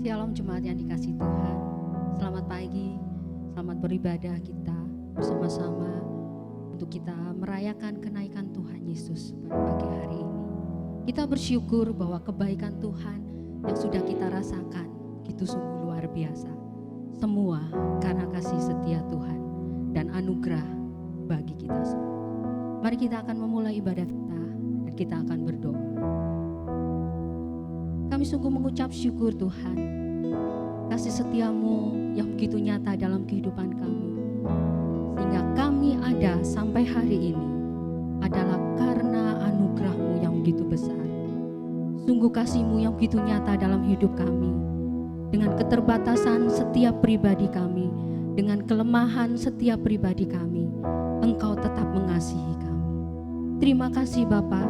Shalom jemaat yang dikasihi Tuhan. Selamat pagi, selamat beribadah kita bersama-sama untuk kita merayakan kenaikan Tuhan Yesus pada pagi hari ini. Kita bersyukur bahwa kebaikan Tuhan yang sudah kita rasakan itu sungguh luar biasa. Semua karena kasih setia Tuhan dan anugerah bagi kita semua. Mari kita akan memulai ibadah kita dan kita akan berdoa. Kami sungguh mengucap syukur Tuhan, kasih setiamu yang begitu nyata dalam kehidupan kami. Sehingga kami ada sampai hari ini adalah karena anugerahmu yang begitu besar. Sungguh kasihmu yang begitu nyata dalam hidup kami. Dengan keterbatasan setiap pribadi kami, dengan kelemahan setiap pribadi kami, Engkau tetap mengasihi kami. Terima kasih Bapa,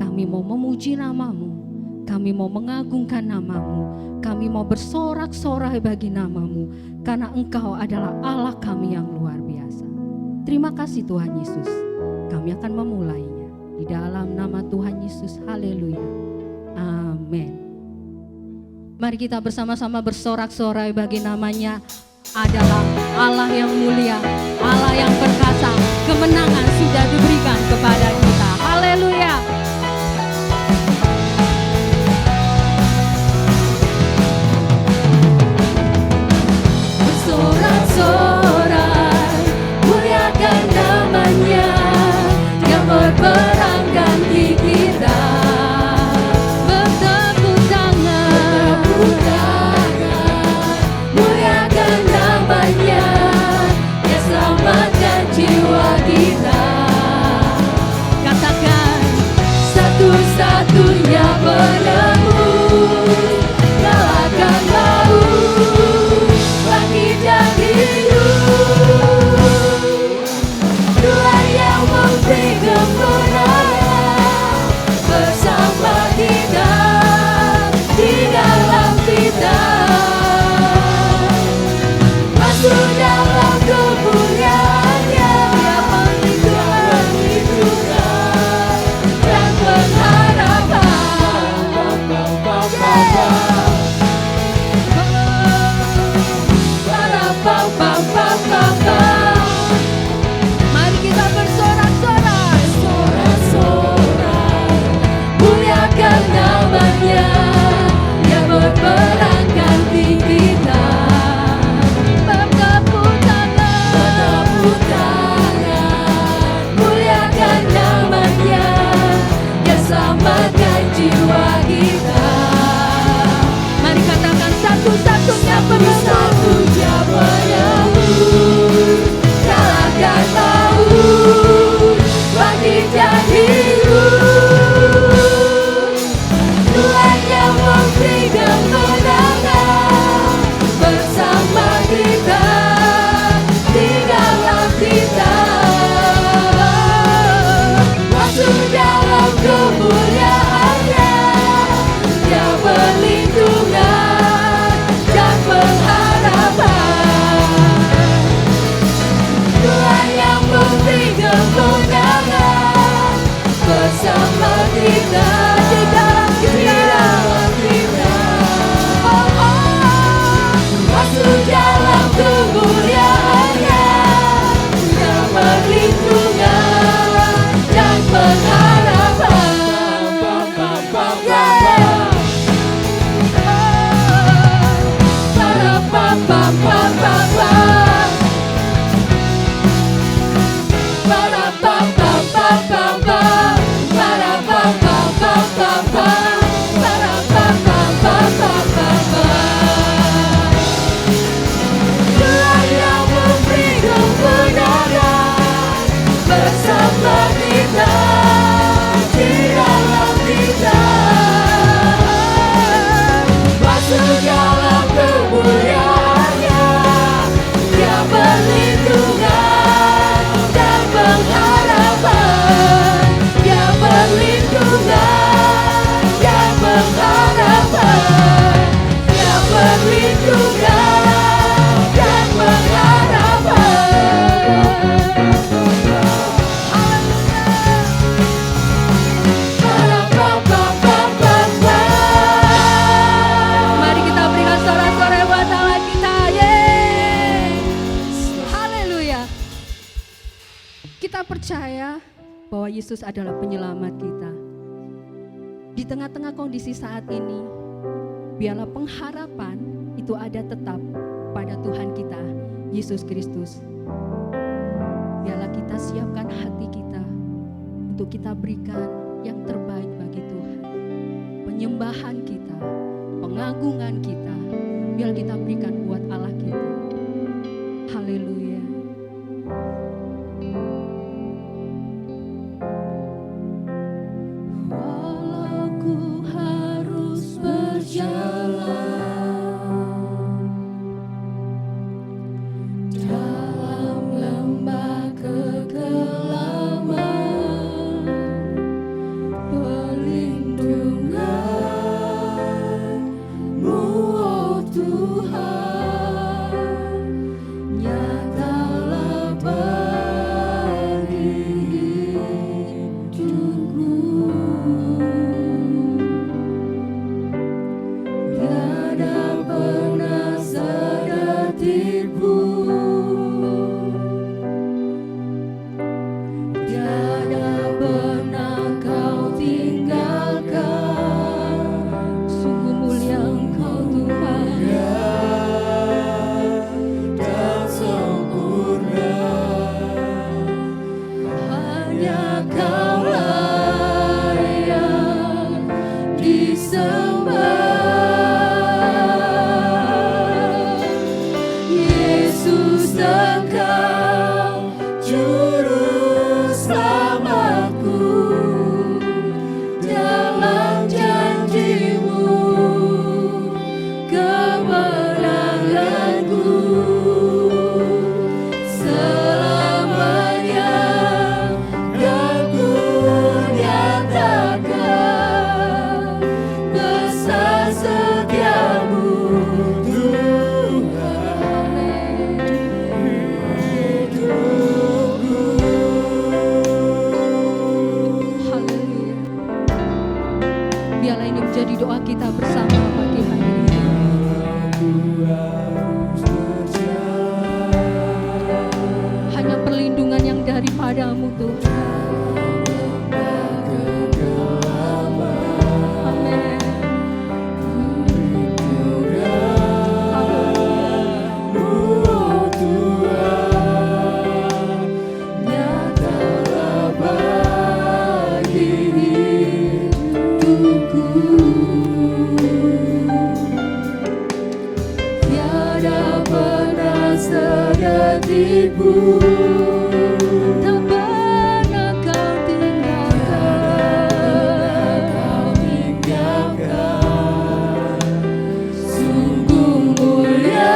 kami mau memuji nama-Mu. Kami mau mengagungkan nama-Mu, kami mau bersorak-sorai bagi nama-Mu, karena Engkau adalah Allah kami yang luar biasa. Terima kasih Tuhan Yesus, kami akan memulainya di dalam nama Tuhan Yesus, haleluya, amin. Mari kita bersama-sama bersorak-sorai bagi namanya, adalah Allah yang mulia, Allah yang perkasa, kemenangan sudah diberikan kepada kita, haleluya. Sorak-sorai, muliakan namanya yang berperang ganti kita. Bertepuk tangan, muliakan namanya yang selamatkan jiwa kita. Yesus adalah penyelamat kita. Di tengah-tengah kondisi saat ini, biarlah pengharapan itu ada tetap pada Tuhan kita, Yesus Kristus. Biarlah kita siapkan hati kita untuk kita berikan yang terbaik bagi Tuhan. Penyembahan kita, pengagungan kita, biar kita berikan buat Allah kita. Haleluya. Walau ku harus berjalan dalam lembah kegelapan, perlindungan-Mu, oh Tuhan, nyatalah bagi hidupku. Tiada pernah sedetik pun, tiada pernah Kau tinggalkan. Sungguh mulia Engkau Tuhan, dan sempurna, hanya Kaulah yang disembah. Yesus, Engkau juru selamatku, dalam janji-Mu kemenanganku. Selamanya kan ku nyatakan besar setia-Mu, Tuhan, hidupku. Haleluya. Biarlah ini menjadi doa kita bersama pagi hari ini. Hanya perlindungan yang daripada-Mu Tuhan. Amin. oh Tuhan, nyatalah bagi hidupku. Tiada pernah sedetik pun, Tak pernah Kau tinggalkan. sungguh mulia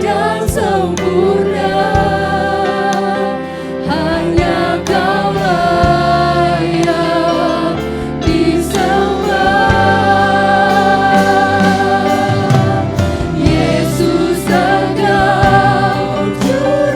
dan sempurna, hanya Kaulah yang disembah. Yesus, Engkau juru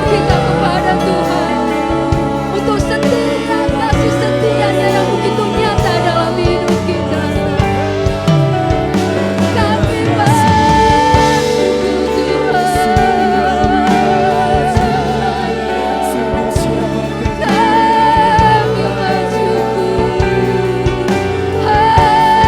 kita kepada Tuhan untuk setiap kasih setianya yang begitu nyata dalam hidup kita. Kami bersyukur Tuhan. Kami bersyukur. Haleluya.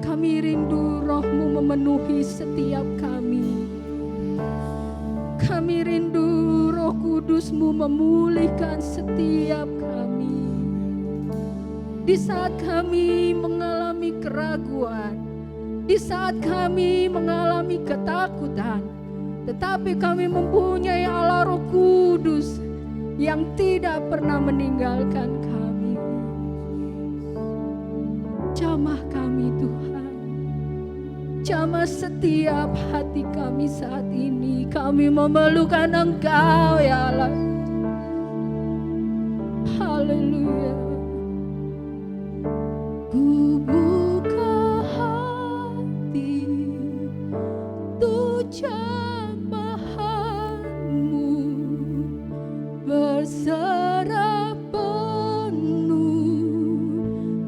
Kami rindu Roh-Mu memenuhi setiap kami. Kami rindu Roh Kudus-Mu memulihkan setiap kami. Di saat kami mengalami keraguan, di saat kami mengalami ketakutan, tetapi kami mempunyai Allah Roh Kudus yang tidak pernah meninggalkan kami. Jamah kami Tuhan, jamah setiap hati kami saat ini. Kami memerlukan Engkau ya Allah. Haleluya. Ku buka hati untuk jamahan-Mu, berserah penuh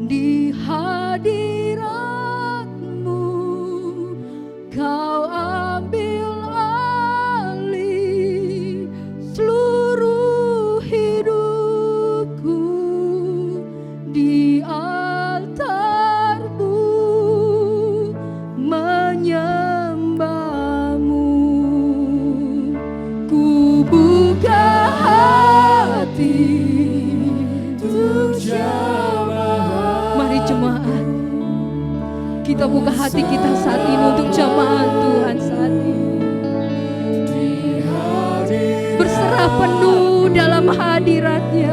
di hadirat-Mu. Kau ambil alih seluruh hidupku di altar-Mu, menyembah-Mu. Ku buka hati untuk jamaah. Mari jemaat, kita buka hati kita saat ini untuk jamaah Tuhan saat ini. Berserah penuh dalam hadirat-Nya.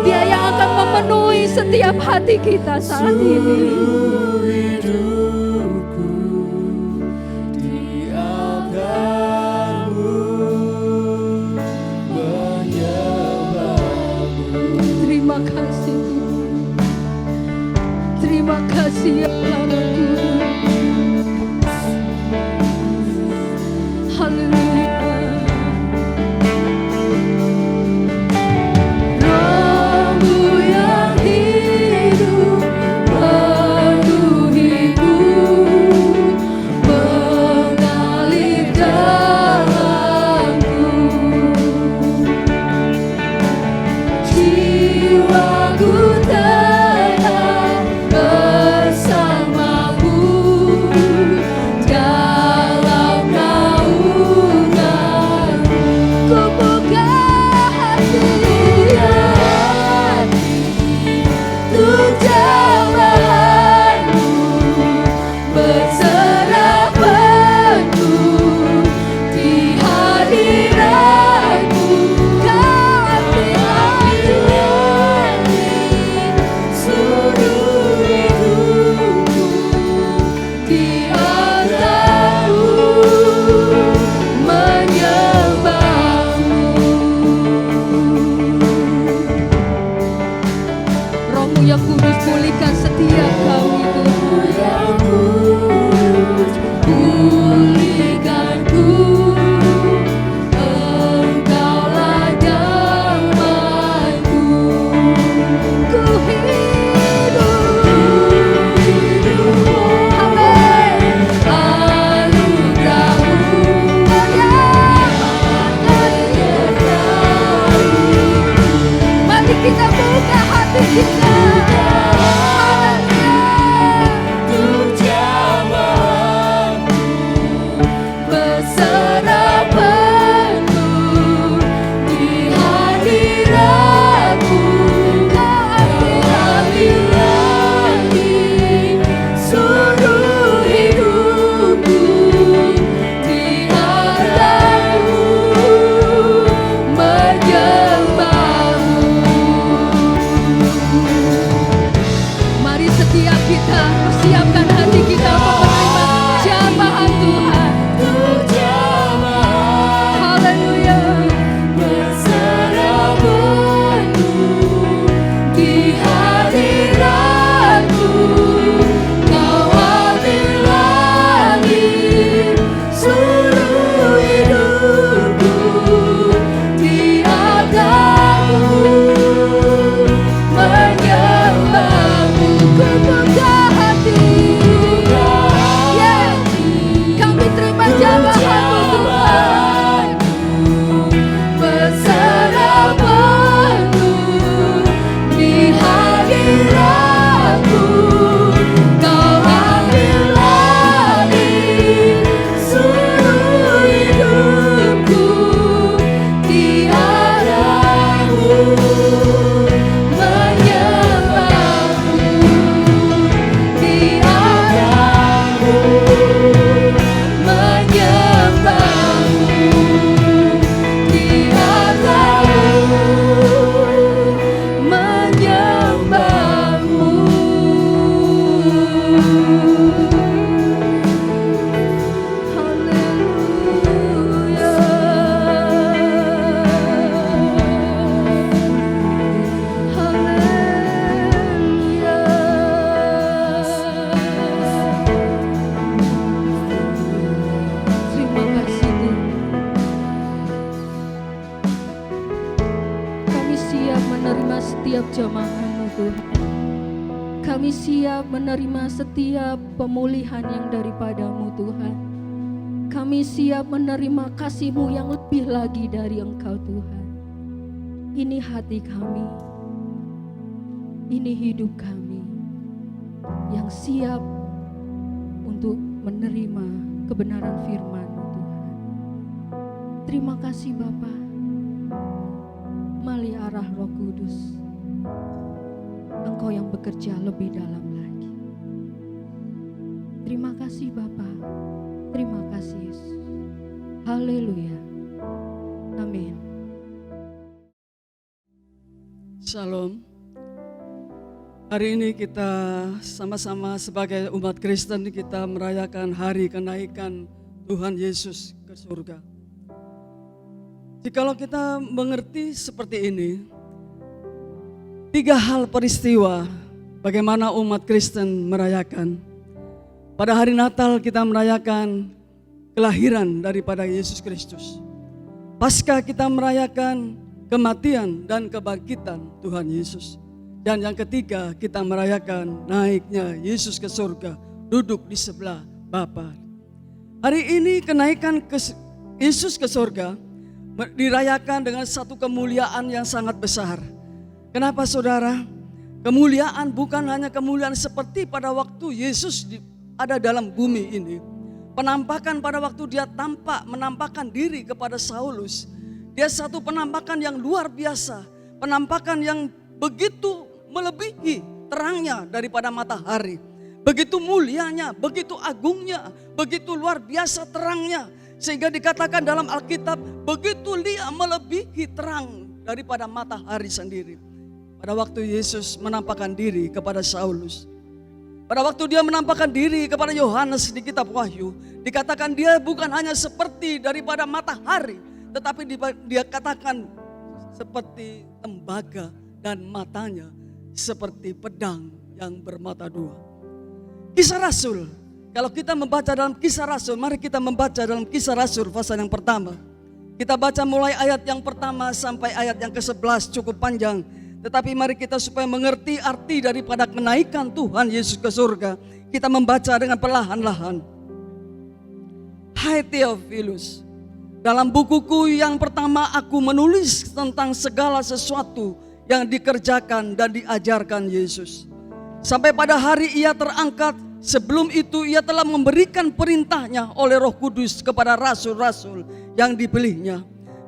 Dia yang akan memenuhi setiap hati kita saat ini. Terima kasih Tuhan. Terima kasih ya Allah Tuhan. Haleluya. Roh-Mu yang hidup penuhiku, mengalir dalamku. Jiwaku tenang bersama-Mu dalam naungan-Mu. Ku buka hati untuk jamahan-Mu, berserah penuh di hadirat-Mu. Kau ambil alih seluruh hidupku di altar-Mu, menyembah-Mu. Roh-Mu yang kudus pulihkan setiap kami Tuhan. Pulihkanku, Engkaulah damaiku. Ku hidup, amin. Tuhan. Kami siap menerima setiap pemulihan yang daripadamu Tuhan. Kami siap menerima kasih-Mu yang lebih lagi dari Engkau Tuhan. Ini hati kami, ini hidup kami yang siap untuk menerima kebenaran firman-Mu Tuhan. Terima kasih Bapa. Melalui arah Roh Kudus, Engkau yang bekerja lebih dalam lagi. Terima kasih Bapa. Terima kasih Yesus. Haleluya. Amin. Shalom. Hari ini kita sama-sama sebagai umat Kristen kita merayakan hari kenaikan Tuhan Yesus ke surga. Jikalau kita mengerti seperti ini, 3 hal peristiwa bagaimana umat Kristen merayakan. Pada hari Natal kita merayakan kelahiran daripada Yesus Kristus. Pasca kita merayakan kematian dan kebangkitan Tuhan Yesus. Dan yang ketiga kita merayakan naiknya Yesus ke surga, duduk di sebelah Bapa. Hari ini kenaikan Yesus ke surga dirayakan dengan satu kemuliaan yang sangat besar. Kenapa saudara? Kemuliaan bukan hanya kemuliaan seperti pada waktu Yesus ada dalam bumi ini. Penampakan pada waktu dia menampakkan diri kepada Saulus. Dia satu penampakan yang luar biasa. Penampakan yang begitu melebihi terangnya daripada matahari. Begitu mulianya, begitu agungnya, begitu luar biasa terangnya. Sehingga dikatakan dalam Alkitab, begitu dia melebihi terang daripada matahari sendiri. Pada waktu Yesus menampakkan diri kepada Saulus. Pada waktu dia menampakkan diri kepada Yohanes di kitab Wahyu. Dikatakan dia bukan hanya seperti daripada matahari. Tetapi dia katakan seperti tembaga dan matanya seperti pedang yang bermata 2. Kisah Rasul. Kalau kita membaca dalam Kisah Rasul, mari kita membaca dalam Kisah Rasul pasal yang pertama. Kita baca mulai ayat yang pertama sampai ayat yang ke-11, cukup panjang. Tetapi mari kita supaya mengerti arti daripada kenaikan Tuhan Yesus ke surga, kita membaca dengan perlahan-lahan. Hai Theophilus, dalam bukuku yang pertama aku menulis tentang segala sesuatu yang dikerjakan dan diajarkan Yesus. Sampai pada hari ia terangkat, sebelum itu ia telah memberikan perintahnya oleh Roh Kudus kepada rasul-rasul yang dipilihnya.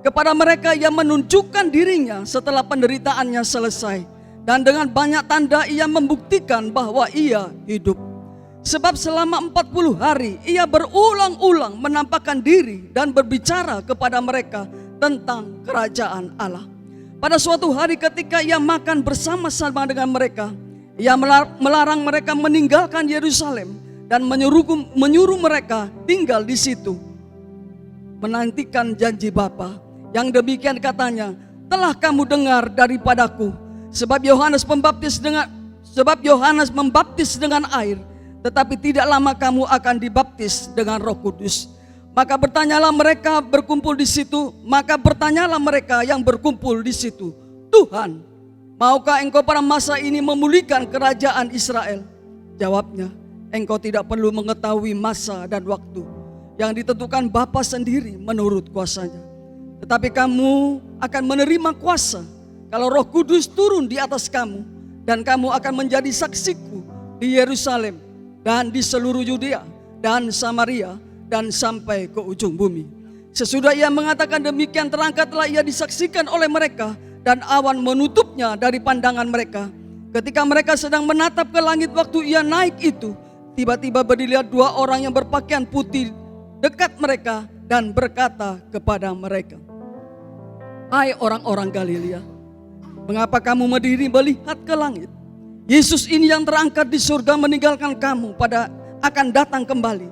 Kepada mereka ia menunjukkan dirinya setelah penderitaannya selesai. Dan dengan banyak tanda ia membuktikan bahwa ia hidup. Sebab selama 40 hari ia berulang-ulang menampakkan diri dan berbicara kepada mereka tentang kerajaan Allah. Pada suatu hari ketika ia makan bersama-sama dengan mereka, ia melarang mereka meninggalkan Yerusalem dan menyuruh mereka tinggal di situ, menantikan janji Bapa. Yang demikian katanya, telah kamu dengar daripadaku, sebab Yohanes membaptis dengan air, tetapi tidak lama kamu akan dibaptis dengan Roh Kudus. Maka bertanyalah mereka yang berkumpul di situ, Tuhan, maukah engkau pada masa ini memulihkan kerajaan Israel? Jawabnya, engkau tidak perlu mengetahui masa dan waktu yang ditentukan Bapa sendiri menurut kuasanya. Tetapi kamu akan menerima kuasa kalau Roh Kudus turun di atas kamu, dan kamu akan menjadi saksiku di Yerusalem dan di seluruh Yudea dan Samaria dan sampai ke ujung bumi. Sesudah ia mengatakan demikian, terangkatlah ia disaksikan oleh mereka, dan awan menutupnya dari pandangan mereka. Ketika mereka sedang menatap ke langit waktu ia naik itu, tiba-tiba berdirilah 2 orang yang berpakaian putih dekat mereka dan berkata kepada mereka, hai orang-orang Galilea, mengapa kamu berdiri melihat ke langit? Yesus ini yang terangkat di surga meninggalkan kamu akan datang kembali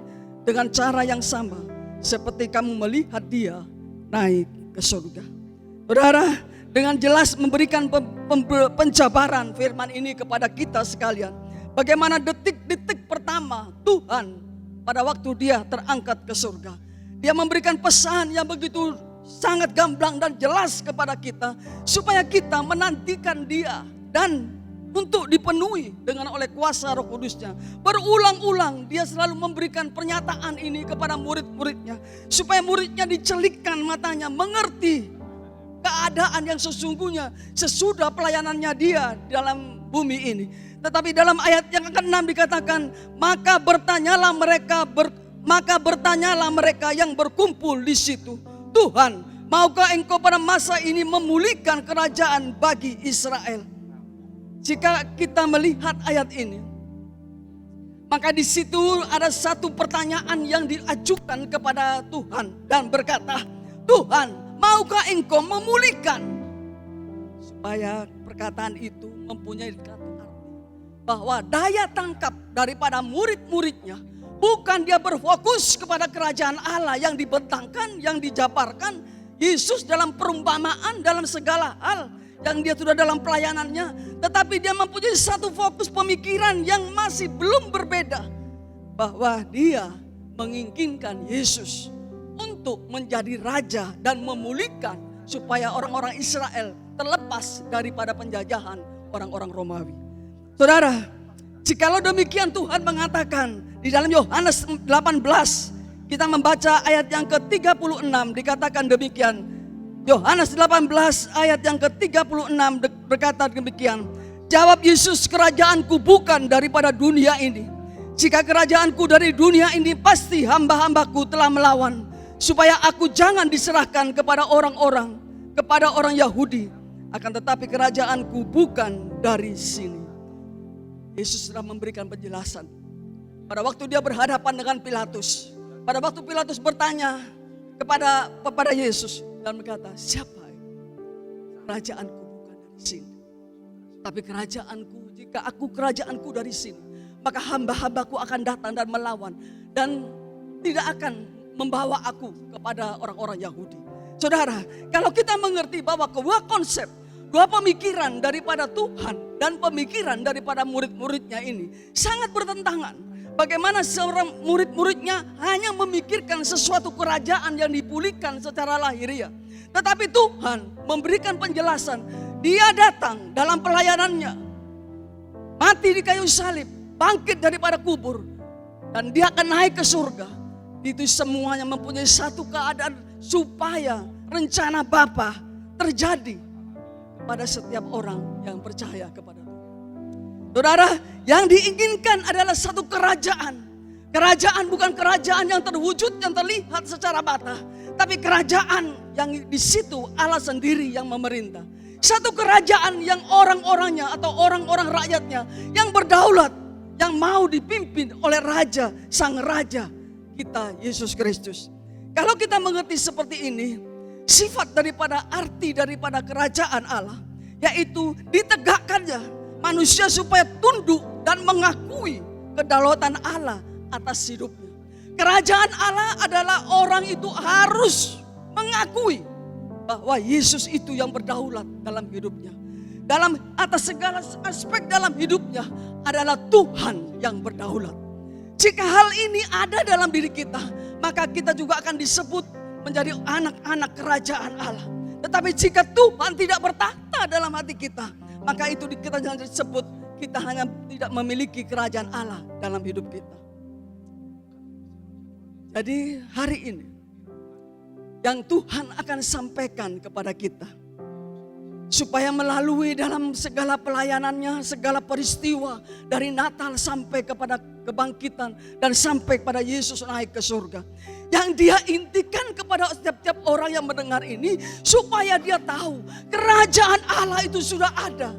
dengan cara yang sama seperti kamu melihat dia naik ke surga. Saudara, dengan jelas memberikan penjabaran firman ini kepada kita sekalian. Bagaimana detik-detik pertama Tuhan pada waktu dia terangkat ke surga. Dia memberikan pesan yang begitu sangat gamblang dan jelas kepada kita, supaya kita menantikan dia dan untuk dipenuhi dengan oleh kuasa Roh Kudus-Nya. Berulang-ulang dia selalu memberikan pernyataan ini kepada murid-muridnya, supaya muridnya dicelikkan matanya, mengerti keadaan yang sesungguhnya sesudah pelayanannya dia dalam bumi ini. Tetapi dalam ayat yang ke-6 dikatakan, maka bertanyalah mereka yang berkumpul di situ, Tuhan, maukah engkau pada masa ini memulihkan kerajaan bagi Israel? Jika kita melihat ayat ini, maka di situ ada satu pertanyaan yang diajukan kepada Tuhan dan berkata, Tuhan, maukah engkau memulihkan? Supaya perkataan itu mempunyai arti bahwa daya tangkap daripada murid-muridnya bukan dia berfokus kepada kerajaan Allah yang dibentangkan, yang dijabarkan Yesus dalam perumpamaan, dalam segala hal yang dia sudah dalam pelayanannya, tetapi dia mempunyai satu fokus pemikiran yang masih belum berbeda, bahwa dia menginginkan Yesus untuk menjadi raja dan memulihkan supaya orang-orang Israel terlepas daripada penjajahan orang-orang Romawi. Saudara, jikalau demikian Tuhan mengatakan di dalam Yohanes 18, kita membaca ayat yang ke-36 dikatakan demikian. Yohanes 18 ayat yang ke-36 berkata demikian. Jawab Yesus, kerajaanku bukan daripada dunia ini. Jika kerajaanku dari dunia ini, pasti hamba-hambaku telah melawan, supaya aku jangan diserahkan kepada orang-orang, kepada orang Yahudi. Akan tetapi kerajaanku bukan dari sini. Yesus sudah memberikan penjelasan. Pada waktu dia berhadapan dengan Pilatus, pada waktu Pilatus bertanya kepada Yesus dan berkata, siapa? Kerajaanku bukan dari sini. Tapi jika kerajaanku dari sini, maka hamba-hambaku akan datang dan melawan, dan tidak akan membawa aku kepada orang-orang Yahudi. Saudara, kalau kita mengerti bahwa dua konsep, dua pemikiran daripada Tuhan dan pemikiran daripada murid-muridnya ini sangat bertentangan. Bagaimana seorang murid-muridnya hanya memikirkan sesuatu kerajaan yang dipulihkan secara lahiriah. Tetapi Tuhan memberikan penjelasan. Dia datang dalam pelayanannya, mati di kayu salib, bangkit daripada kubur, dan dia akan naik ke surga. Itu semuanya mempunyai satu keadaan supaya rencana Bapa terjadi pada setiap orang yang percaya kepada Tuhan. Saudara, yang diinginkan adalah satu kerajaan. Kerajaan bukan kerajaan yang terwujud, yang terlihat secara mata, tapi kerajaan yang di situ Allah sendiri yang memerintah. Satu kerajaan yang orang-orangnya atau orang-orang rakyatnya yang berdaulat, yang mau dipimpin oleh Raja, Sang Raja kita Yesus Kristus. Kalau kita mengerti seperti ini, sifat daripada arti daripada kerajaan Allah, yaitu ditegakkannya manusia supaya tunduk dan mengakui kedaulatan Allah atas hidupnya. Kerajaan Allah adalah orang itu harus mengakui bahwa Yesus itu yang berdaulat dalam hidupnya. Dalam atas segala aspek dalam hidupnya adalah Tuhan yang berdaulat. Jika hal ini ada dalam diri kita, maka kita juga akan disebut menjadi anak-anak kerajaan Allah. Tetapi jika Tuhan tidak bertahta dalam hati kita, maka itu kita jangan disebut kita hanya tidak memiliki kerajaan Allah dalam hidup kita. Jadi hari ini yang Tuhan akan sampaikan kepada kita, supaya melalui dalam segala pelayanannya, segala peristiwa dari Natal sampai kepada kebangkitan dan sampai kepada Yesus naik ke surga, yang dia intikan kepada setiap orang yang mendengar ini, supaya dia tahu kerajaan Allah itu sudah ada,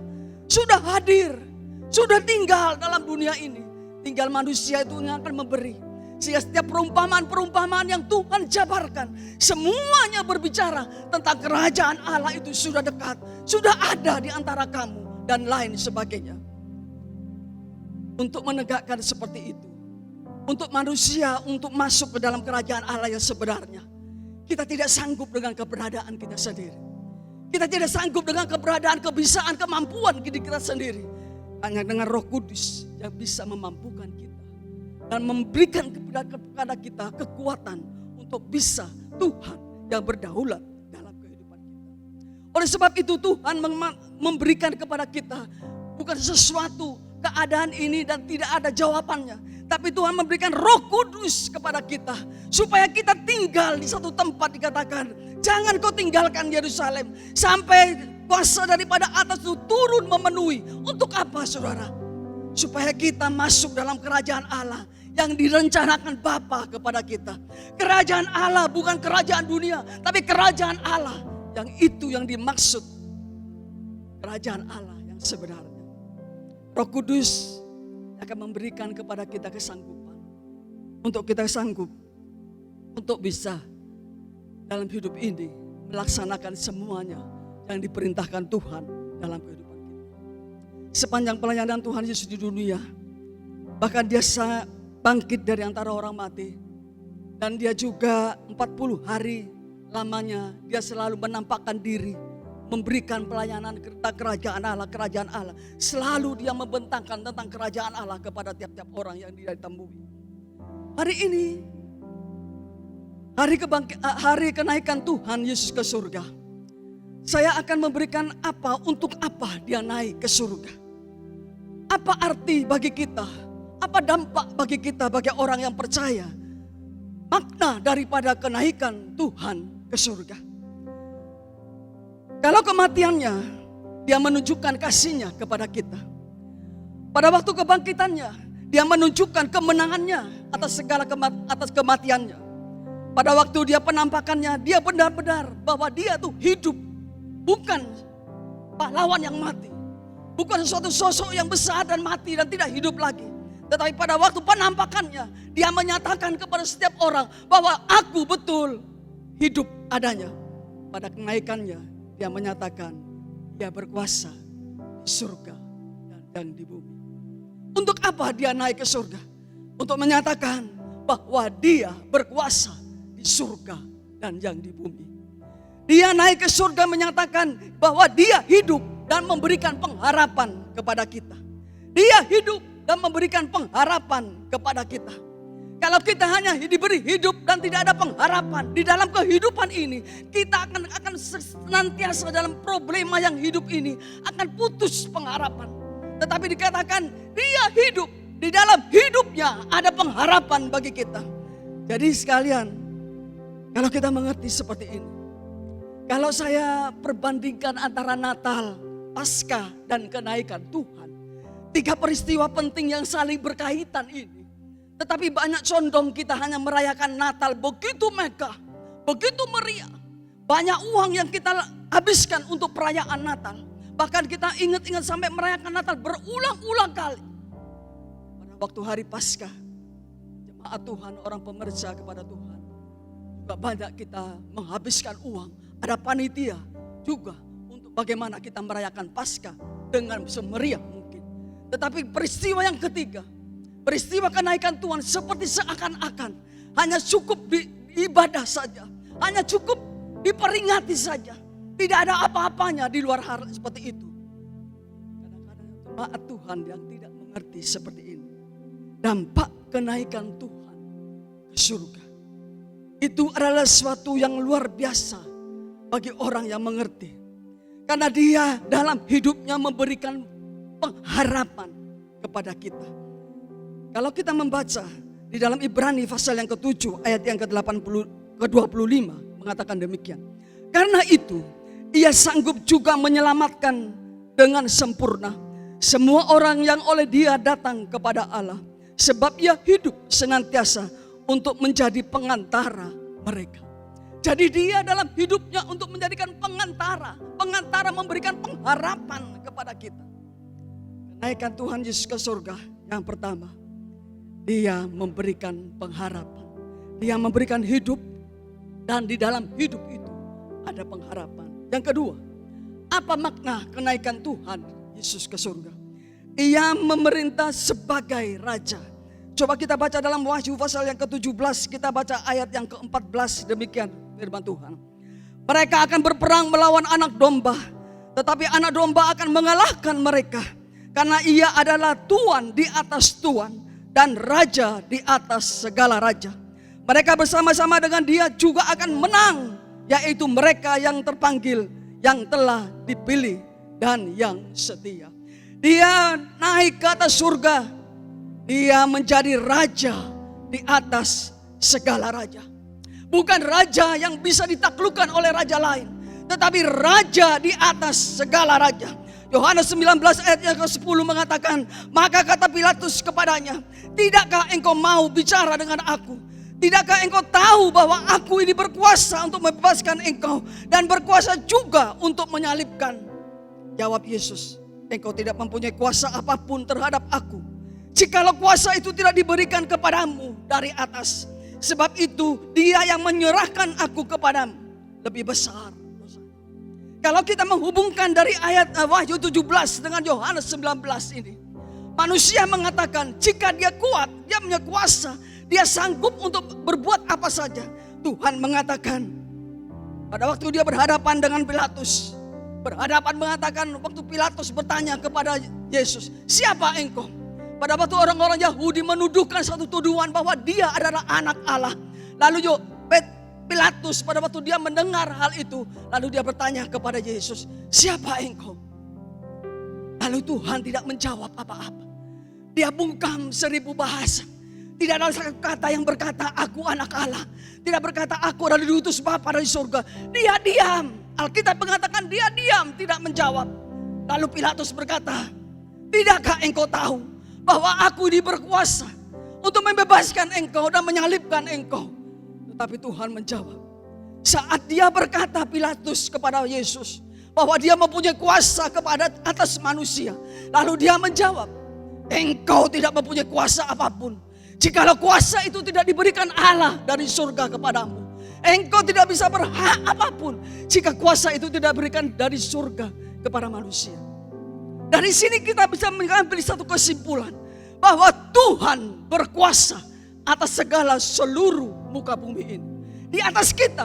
sudah hadir, sudah tinggal dalam dunia ini. Tinggal manusia itu yang akan memberi. Sehingga setiap perumpamaan-perumpamaan yang Tuhan jabarkan, semuanya berbicara tentang kerajaan Allah itu sudah dekat, sudah ada di antara kamu dan lain sebagainya. Untuk menegakkan seperti itu, untuk manusia untuk masuk ke dalam kerajaan Allah yang sebenarnya, kita tidak sanggup dengan keberadaan kita sendiri. Kita tidak sanggup dengan keberadaan, kebisaan, kemampuan diri kita sendiri. Hanya dengan Roh Kudus yang bisa memampukan kita dan memberikan kepada kita kekuatan untuk bisa Tuhan yang berdaulat dalam kehidupan kita. Oleh sebab itu Tuhan memberikan kepada kita bukan sesuatu keadaan ini dan tidak ada jawabannya. Tapi Tuhan memberikan Roh Kudus kepada kita supaya kita tinggal di satu tempat. Dikatakan, jangan kau tinggalkan Yerusalem sampai kuasa daripada atas itu turun memenuhi. Untuk apa, saudara? Supaya kita masuk dalam kerajaan Allah yang direncanakan Bapa kepada kita. Kerajaan Allah bukan kerajaan dunia, tapi kerajaan Allah yang itu yang dimaksud. Kerajaan Allah yang sebenarnya. Roh Kudus akan memberikan kepada kita kesanggupan untuk kita sanggup untuk bisa dalam hidup ini melaksanakan semuanya yang diperintahkan Tuhan dalam kehidupan kita. Sepanjang pelayanan Tuhan Yesus di dunia, bahkan dia bangkit dari antara orang mati, dan dia juga 40 hari lamanya dia selalu menampakkan diri, memberikan pelayanan tentang kerajaan Allah. Selalu dia membentangkan tentang kerajaan Allah kepada tiap-tiap orang yang dia temui. Hari ini, hari kenaikan Tuhan Yesus ke surga. Saya akan memberikan untuk apa dia naik ke surga. Apa arti bagi kita? Apa dampak bagi kita, bagi orang yang percaya? Makna daripada kenaikan Tuhan ke surga. Kalau kematiannya, dia menunjukkan kasihnya kepada kita. Pada waktu kebangkitannya, dia menunjukkan kemenangannya atas kematiannya. Pada waktu dia penampakannya, dia benar-benar bahwa dia tuh hidup. Bukan pahlawan yang mati. Bukan suatu sosok yang besar dan mati dan tidak hidup lagi. Tetapi pada waktu penampakannya, dia menyatakan kepada setiap orang bahwa aku betul hidup adanya. Pada kenaikannya, dia menyatakan dia berkuasa di surga dan yang di bumi. Untuk apa dia naik ke surga? Untuk menyatakan bahwa dia berkuasa di surga dan yang di bumi. Dia naik ke surga menyatakan bahwa dia hidup dan memberikan pengharapan kepada kita. Dia hidup dan memberikan pengharapan kepada kita. Kalau kita hanya diberi hidup dan tidak ada pengharapan di dalam kehidupan ini, kita akan senantiasa dalam problema yang hidup ini, akan putus pengharapan. Tetapi dikatakan dia hidup, di dalam hidupnya ada pengharapan bagi kita. Jadi sekalian, kalau kita mengerti seperti ini, kalau saya perbandingkan antara Natal, Paskah dan kenaikan Tuhan, 3 peristiwa penting yang saling berkaitan ini. Tetapi banyak condong kita hanya merayakan Natal begitu megah, begitu meriah. Banyak uang yang kita habiskan untuk perayaan Natal. Bahkan kita ingat-ingat sampai merayakan Natal berulang-ulang kali. Pada waktu hari Paskah, jemaat Tuhan, orang pemerja kepada Tuhan, juga banyak kita menghabiskan uang. Ada panitia juga untuk bagaimana kita merayakan Paskah dengan semeriah mungkin. Tetapi peristiwa yang ketiga, peristiwa kenaikan Tuhan seperti seakan-akan hanya cukup ibadah saja. Hanya cukup diperingati saja. Tidak ada apa-apanya di luar hal seperti itu. Kadang-kadang jemaat Tuhan yang tidak mengerti seperti ini. Dampak kenaikan Tuhan ke surga. Itu adalah sesuatu yang luar biasa bagi orang yang mengerti. Karena dia dalam hidupnya memberikan pengharapan kepada kita. Kalau kita membaca di dalam Ibrani pasal yang ke-7 ayat yang ke-25 mengatakan demikian. Karena itu ia sanggup juga menyelamatkan dengan sempurna semua orang yang oleh dia datang kepada Allah. Sebab ia hidup senantiasa untuk menjadi pengantara mereka. Jadi dia dalam hidupnya untuk menjadikan pengantara. Pengantara memberikan pengharapan kepada kita. Kenaikan Tuhan Yesus ke surga yang pertama, dia memberikan pengharapan. Dia memberikan hidup dan di dalam hidup itu ada pengharapan. Yang kedua, apa makna kenaikan Tuhan Yesus ke surga? Ia memerintah sebagai raja. Coba kita baca dalam Wahyu pasal yang ke-17, kita baca ayat yang ke-14 demikian firman Tuhan. Mereka akan berperang melawan anak domba, tetapi anak domba akan mengalahkan mereka. Karena ia adalah Tuhan di atas Tuhan dan raja di atas segala raja. Mereka bersama-sama dengan dia juga akan menang, yaitu mereka yang terpanggil, yang telah dipilih dan yang setia. Dia naik ke atas surga. Dia menjadi raja di atas segala raja. Bukan raja yang bisa ditaklukkan oleh raja lain, tetapi raja di atas segala raja. Yohanes 19 ayat yang ke-10 mengatakan, maka kata Pilatus kepadanya, tidakkah engkau mau bicara dengan aku? Tidakkah engkau tahu bahwa aku ini berkuasa untuk membebaskan engkau dan berkuasa juga untuk menyalibkan? Jawab Yesus, engkau tidak mempunyai kuasa apapun terhadap aku, jikalau kuasa itu tidak diberikan kepadamu dari atas. Sebab itu dia yang menyerahkan aku kepadamu lebih besar. Kalau kita menghubungkan dari ayat Wahyu 17 dengan Yohanes 19 ini, manusia mengatakan jika dia kuat, dia punya kuasa, dia sanggup untuk berbuat apa saja. Tuhan mengatakan pada waktu dia berhadapan dengan Pilatus, mengatakan waktu Pilatus bertanya kepada Yesus, siapa engkau? Pada waktu orang-orang Yahudi menuduhkan satu tuduhan bahwa dia adalah anak Allah. Lalu Pilatus pada waktu dia mendengar hal itu, lalu dia bertanya kepada Yesus, siapa engkau? Lalu Tuhan tidak menjawab apa-apa. Dia bungkam 1000 bahasa. Tidak ada satu kata yang berkata aku anak Allah. Tidak berkata aku adalah diutus Bapa dari surga. Dia diam. Alkitab mengatakan dia diam, tidak menjawab. Lalu Pilatus berkata, tidakkah engkau tahu bahwa aku ini berkuasa untuk membebaskan engkau dan menyalibkan engkau? Tetapi Tuhan menjawab. Saat dia berkata Pilatus kepada Yesus bahwa dia mempunyai kuasa kepada atas manusia, lalu dia menjawab, engkau tidak mempunyai kuasa apapun jikalau kuasa itu tidak diberikan Allah dari surga kepadamu. Engkau tidak bisa berhak apapun jika kuasa itu tidak diberikan dari surga kepada manusia. Dari sini kita bisa mengambil satu kesimpulan bahwa Tuhan berkuasa atas segala seluruh muka bumi ini. Di atas kita,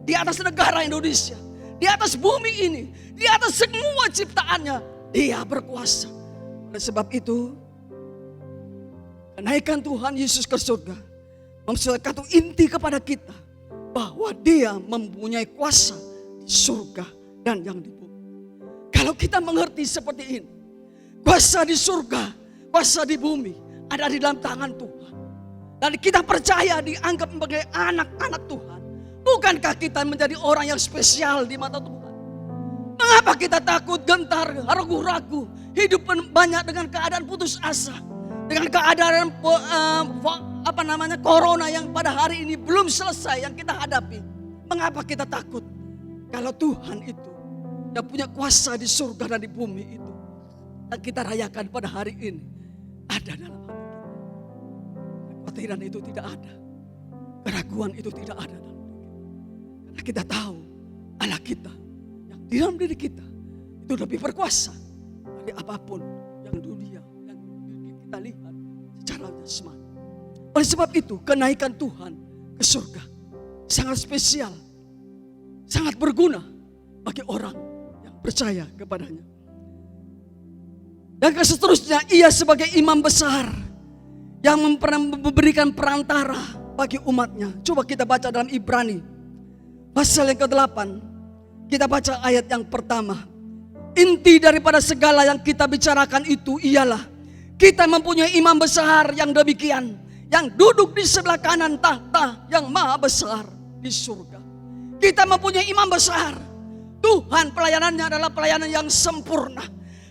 di atas negara Indonesia, di atas bumi ini, di atas semua ciptaannya, Dia berkuasa. Oleh sebab itu, kenaikan Tuhan Yesus ke surga mempunyai satu inti kepada kita bahwa Dia mempunyai kuasa di surga dan yang di bumi. Kalau kita mengerti seperti ini, kuasa di surga, kuasa di bumi ada di dalam tangan Tuhan. Dan kita percaya dianggap sebagai anak-anak Tuhan. Bukankah kita menjadi orang yang spesial di mata Tuhan? Mengapa kita takut, gentar, ragu-ragu, hidup banyak dengan keadaan putus asa, dengan keadaan corona yang pada hari ini belum selesai yang kita hadapi? Mengapa kita takut? Kalau Tuhan itu yang punya kuasa di surga dan di bumi itu, yang kita rayakan pada hari ini, ada dalam hati kita. Kekhawatiran itu tidak ada. Keraguan itu tidak ada dalam diri kita. Karena kita tahu Allah kita yang di dalam diri kita itu lebih berkuasa dari apapun yang dunia yang kita lihat secara jasmani. Oleh sebab itu kenaikan Tuhan ke surga sangat spesial, sangat berguna bagi orang percaya kepadanya. Dan seterusnya, ia sebagai imam besar yang memberikan perantara bagi umatnya. Coba kita baca dalam Ibrani pasal yang ke-8. Kita baca ayat yang pertama. Inti daripada segala yang kita bicarakan itu ialah kita mempunyai imam besar yang demikian, yang duduk di sebelah kanan tahta yang maha besar di surga. Kita mempunyai imam besar. Tuhan pelayanannya adalah pelayanan yang sempurna.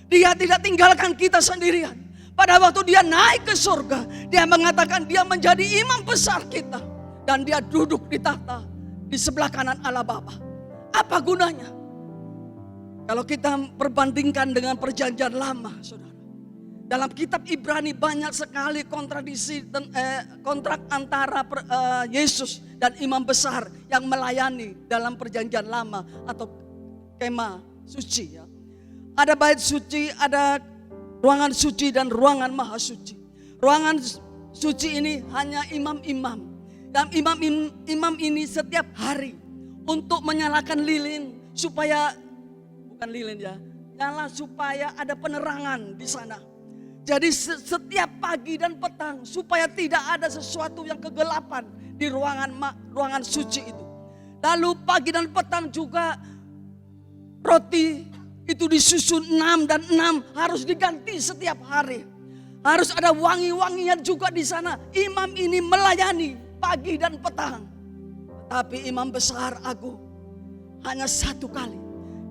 Dia tidak tinggalkan kita sendirian. Pada waktu dia naik ke surga, dia mengatakan dia menjadi imam besar kita. Dan dia duduk di tahta di sebelah kanan Allah Bapa. Apa gunanya? Kalau kita perbandingkan dengan perjanjian lama, saudara. Dalam kitab Ibrani banyak sekali kontradiksi kontrak antara Yesus dan imam besar yang melayani dalam perjanjian lama atau kemah suci ya. Ada bait suci, ada ruangan suci dan ruangan maha suci. Ruangan suci ini hanya imam-imam. Dan imam ini setiap hari untuk menyalakan lilin supaya bukan lilin ya, nyala supaya ada penerangan di sana. Jadi setiap pagi dan petang supaya tidak ada sesuatu yang kegelapan di ruangan suci itu. Lalu pagi dan petang juga roti itu disusun 6 dan 6 harus diganti setiap hari. Harus ada wangi-wangian juga di sana. Imam ini melayani pagi dan petang. Tapi imam besar agung hanya satu kali.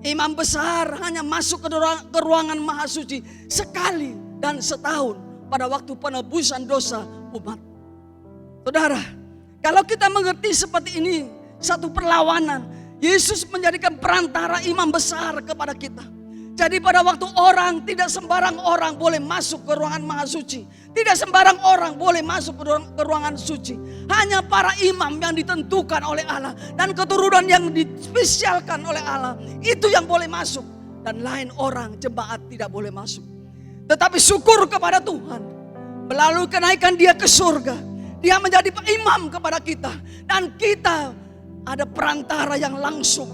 Imam besar hanya masuk ke ruangan maha suci sekali dan setahun pada waktu penebusan dosa umat. Saudara, kalau kita mengerti seperti ini, satu perlawanan. Yesus menjadikan perantara imam besar kepada kita. Jadi pada waktu orang, tidak sembarang orang boleh masuk ke ruangan maha suci. Tidak sembarang orang boleh masuk ke ruangan suci. Hanya para imam yang ditentukan oleh Allah. Dan keturunan yang dispesialkan oleh Allah. Itu yang boleh masuk. Dan lain orang, jemaat tidak boleh masuk. Tetapi syukur kepada Tuhan. Melalui kenaikan dia ke surga. Dia menjadi imam kepada kita. Dan kita ada perantara yang langsung.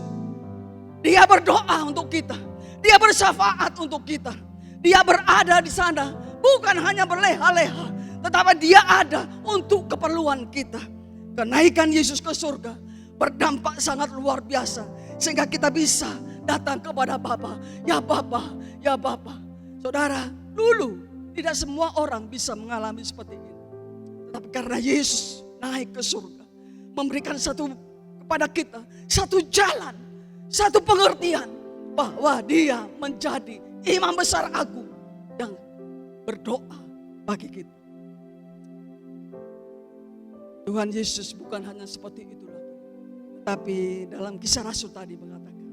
Dia berdoa untuk kita. Dia bersyafaat untuk kita. Dia berada di sana. Bukan hanya berleha-leha. Tetapi dia ada untuk keperluan kita. Kenaikan Yesus ke surga berdampak sangat luar biasa. Sehingga kita bisa datang kepada Bapa. Ya Bapa, ya Bapa. Saudara, dulu tidak semua orang bisa mengalami seperti ini. Tetapi karena Yesus naik ke surga. Memberikan kepada kita satu jalan. Satu pengertian. Bahwa dia menjadi imam besar agung yang berdoa bagi kita. Tuhan Yesus bukan hanya seperti itu lagi. Tapi dalam Kisah Rasul tadi mengatakan,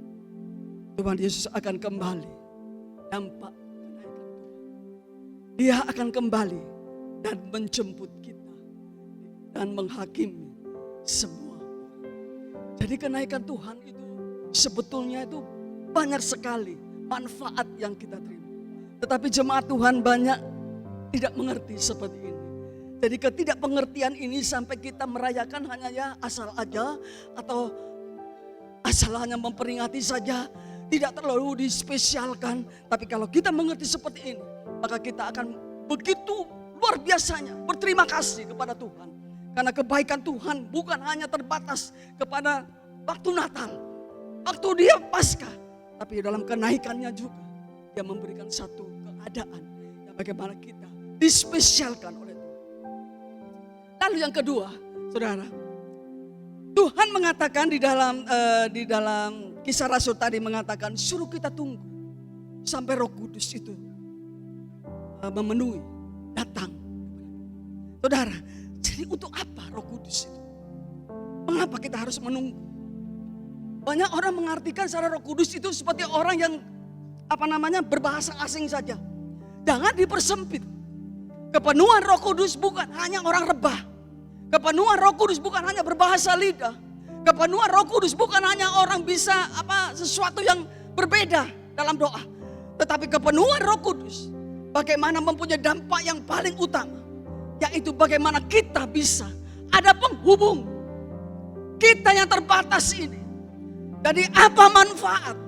Tuhan Yesus akan kembali. Dampak kenaikan Tuhan. Dia akan kembali dan menjemput kita. Dan menghakimi semua orang. Jadi kenaikan Tuhan itu sebetulnya itu banyak sekali manfaat yang kita terima. Tetapi jemaat Tuhan banyak tidak mengerti seperti ini. Jadi ketidakpengertian ini sampai kita merayakan hanya ya asal aja. Atau asal hanya memperingati saja. Tidak terlalu dispesialkan. Tapi kalau kita mengerti seperti ini, maka kita akan begitu luar biasanya berterima kasih kepada Tuhan. Karena kebaikan Tuhan bukan hanya terbatas kepada waktu Natal. Waktu dia Paskah. Tapi dalam kenaikannya juga dia memberikan satu keadaan yang bagaimana kita dispesialkan oleh Tuhan. Lalu yang kedua, saudara, Tuhan mengatakan di dalam Kisah Rasul tadi mengatakan suruh kita tunggu sampai Roh Kudus itu memenuhi, datang. Saudara, jadi untuk apa Roh Kudus itu? Mengapa kita harus menunggu? Banyak orang mengartikan secara Roh Kudus itu seperti orang yang berbahasa asing saja. Jangan dipersempit. Kepenuhan Roh Kudus bukan hanya orang rebah. Kepenuhan Roh Kudus bukan hanya berbahasa lidah. Kepenuhan Roh Kudus bukan hanya orang bisa sesuatu yang berbeda dalam doa. Tetapi kepenuhan Roh Kudus bagaimana mempunyai dampak yang paling utama, yaitu bagaimana kita bisa ada penghubung kita yang terbatas ini. Jadi apa manfaat,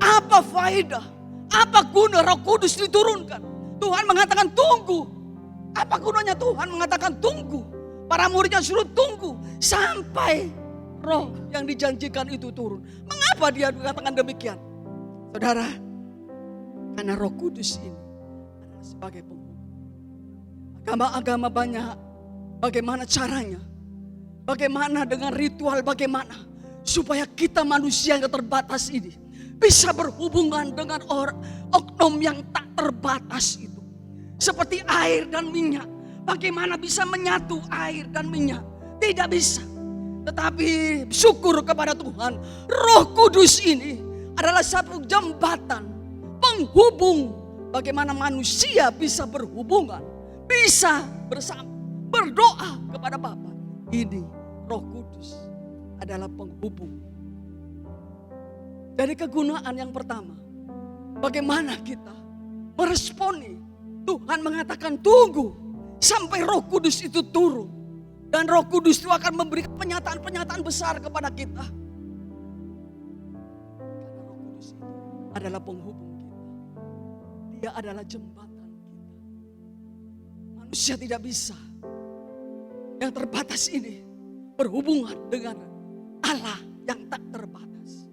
apa faedah, apa guna Roh Kudus diturunkan? Tuhan mengatakan tunggu. Apa gunanya Tuhan mengatakan tunggu? Para muridnya suruh tunggu sampai Roh yang dijanjikan itu turun. Mengapa dia mengatakan demikian? Saudara, karena Roh Kudus ini adalah sebagai penghubung. Agama-agama banyak, bagaimana caranya? Bagaimana dengan ritual, bagaimana? Supaya kita manusia yang terbatas ini bisa berhubungan dengan oknum yang tak terbatas itu. Seperti air dan minyak. Bagaimana bisa menyatu air dan minyak? Tidak bisa. Tetapi syukur kepada Tuhan. Roh Kudus ini adalah satu jembatan penghubung. Bagaimana manusia bisa berhubungan. Bisa bersama. Berdoa kepada Bapa. Ini Roh Kudus adalah penghubung. Dari kegunaan yang pertama, bagaimana kita meresponi. Tuhan mengatakan tunggu sampai Roh Kudus itu turun. Dan Roh Kudus itu akan memberikan penyataan-penyataan besar kepada kita. Karena Roh Kudus itu adalah penghubung kita. Dia adalah jembatan kita. Manusia tidak bisa yang terbatas ini berhubungan dengan Allah yang tak terbatas.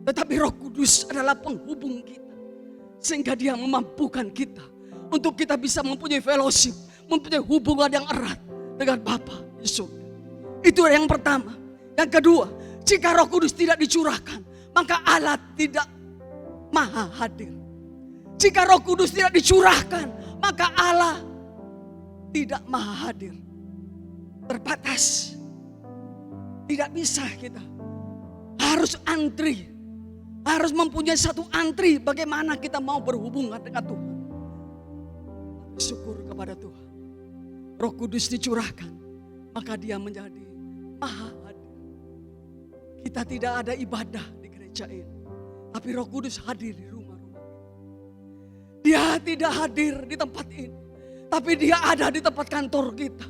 Tetapi Roh Kudus adalah penghubung kita. Sehingga Dia memampukan kita untuk kita bisa mempunyai fellowship, mempunyai hubungan yang erat dengan Bapa di surga. Itu yang pertama. Yang kedua, jika Roh Kudus tidak dicurahkan, maka Allah tidak maha hadir. Jika Roh Kudus tidak dicurahkan, maka Allah tidak maha hadir. Terbatas. Tidak bisa kita. Harus antri. Harus mempunyai satu antri bagaimana kita mau berhubungan dengan Tuhan. Syukur kepada Tuhan. Roh Kudus dicurahkan, maka Dia menjadi maha hadir. Kita tidak ada ibadah di gereja ini, tapi Roh Kudus hadir di rumah-rumah. Dia tidak hadir di tempat ini, tapi Dia ada di tempat kantor kita.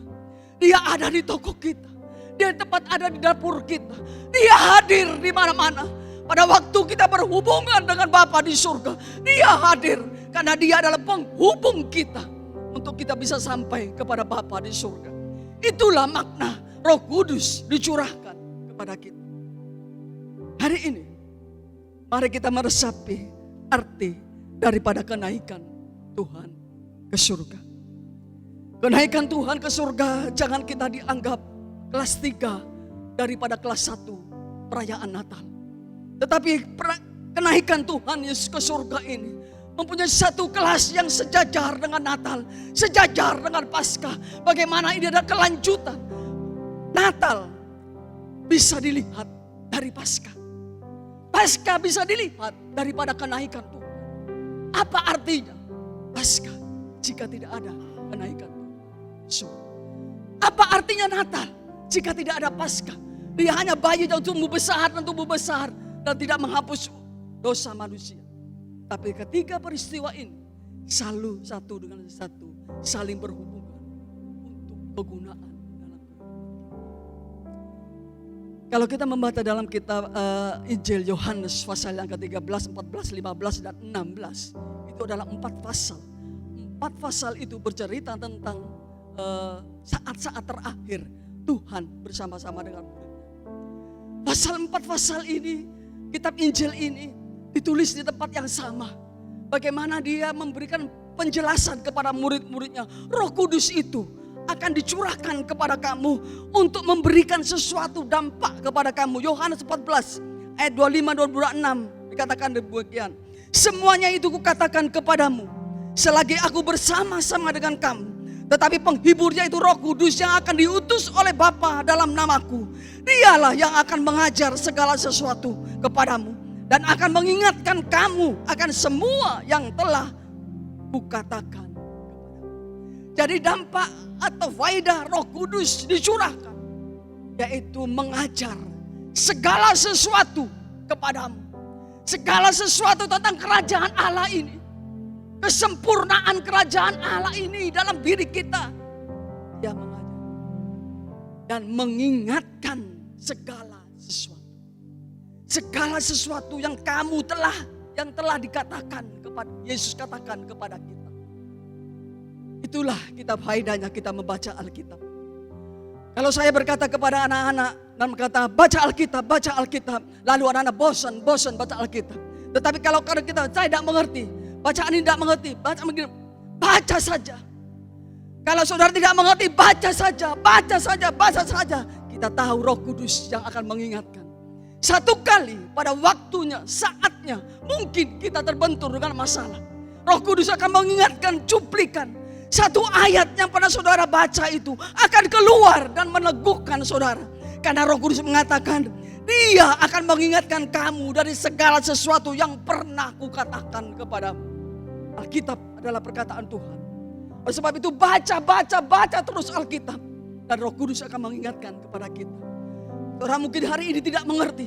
Dia ada di toko kita. Dia tempat ada di dapur kita. Dia hadir di mana-mana. Pada waktu kita berhubungan dengan Bapa di surga, Dia hadir karena Dia adalah penghubung kita untuk kita bisa sampai kepada Bapa di surga. Itulah makna Roh Kudus dicurahkan kepada kita. Hari ini, mari kita meresapi arti daripada kenaikan Tuhan ke surga. Kenaikan Tuhan ke surga jangan kita dianggap kelas 3 daripada kelas 1 perayaan Natal. Tetapi kenaikan Tuhan Yesus ke surga ini mempunyai satu kelas yang sejajar dengan Natal, sejajar dengan Paskah. Bagaimana ini ada kelanjutan. Natal bisa dilihat dari Paskah. Paskah bisa dilihat daripada kenaikan Tuhan. Apa artinya Paskah jika tidak ada kenaikan Tuhan? Apa artinya Natal jika tidak ada Paskah? Dia hanya bayi yang tumbuh besar dan tumbuh besar dan tidak menghapus dosa manusia. Tapi ketika peristiwa ini selalu satu dengan satu saling berhubungan untuk kegunaan dalam kehidupan. Kalau kita membaca dalam kitab Injil Yohanes pasal yang ke-13, 14, 15 dan 16, itu adalah 4 pasal. 4 pasal itu bercerita tentang saat-saat terakhir Tuhan bersama-sama dengan murid. Pasal 4 pasal ini, kitab Injil ini ditulis di tempat yang sama. Bagaimana Dia memberikan penjelasan kepada murid-muridnya. Roh Kudus itu akan dicurahkan kepada kamu untuk memberikan sesuatu dampak kepada kamu. Yohanes 14 ayat 25-26 dikatakan demikian. Semuanya itu kukatakan kepadamu selagi aku bersama-sama dengan kamu. Tetapi penghiburnya itu Roh Kudus yang akan diutus oleh Bapa dalam namaku. Dialah yang akan mengajar segala sesuatu kepadamu dan akan mengingatkan kamu akan semua yang telah kukatakan. Jadi dampak atau faedah Roh Kudus dicurahkan yaitu mengajar segala sesuatu kepadamu. Segala sesuatu tentang kerajaan Allah ini. Kesempurnaan kerajaan Allah ini dalam diri kita. Dia mengajar dan mengingatkan segala sesuatu. Segala sesuatu yang kamu yang telah dikatakan kepada Yesus katakan kepada kita. Itulah kita faedahnya kita membaca Alkitab. Kalau saya berkata kepada anak-anak dan berkata baca Alkitab, lalu anak-anak bosan baca Alkitab. Tetapi kalau kita saya tidak mengerti, bacaan ini tidak mengerti, baca saja. Kalau saudara tidak mengerti, baca saja. Kita tahu Roh Kudus yang akan mengingatkan. Satu kali pada waktunya, saatnya, mungkin kita terbentur dengan masalah. Roh Kudus akan mengingatkan cuplikan. Satu ayat yang pernah saudara baca itu akan keluar dan meneguhkan saudara. Karena Roh Kudus mengatakan, Dia akan mengingatkan kamu dari segala sesuatu yang pernah kukatakan kepadamu. Alkitab adalah perkataan Tuhan. Oleh sebab itu baca terus Alkitab. Dan Roh Kudus akan mengingatkan kepada kita. Saudara mungkin hari ini tidak mengerti.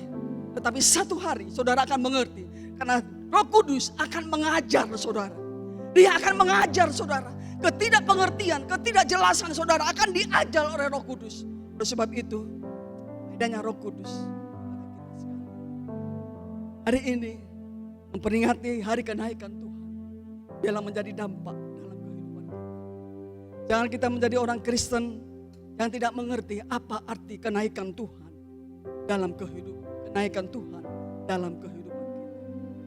Tetapi satu hari saudara akan mengerti. Karena Roh Kudus akan mengajar saudara. Dia akan mengajar saudara. Ketidakpengertian, ketidakjelasan saudara akan diajar oleh Roh Kudus. Oleh sebab itu, adanya Roh Kudus. Hari ini memperingati hari kenaikan Tuhan. Biarlah menjadi dampak dalam kehidupan kita. Jangan kita menjadi orang Kristen yang tidak mengerti apa arti kenaikan Tuhan dalam kehidupan. Kenaikan Tuhan dalam kehidupan.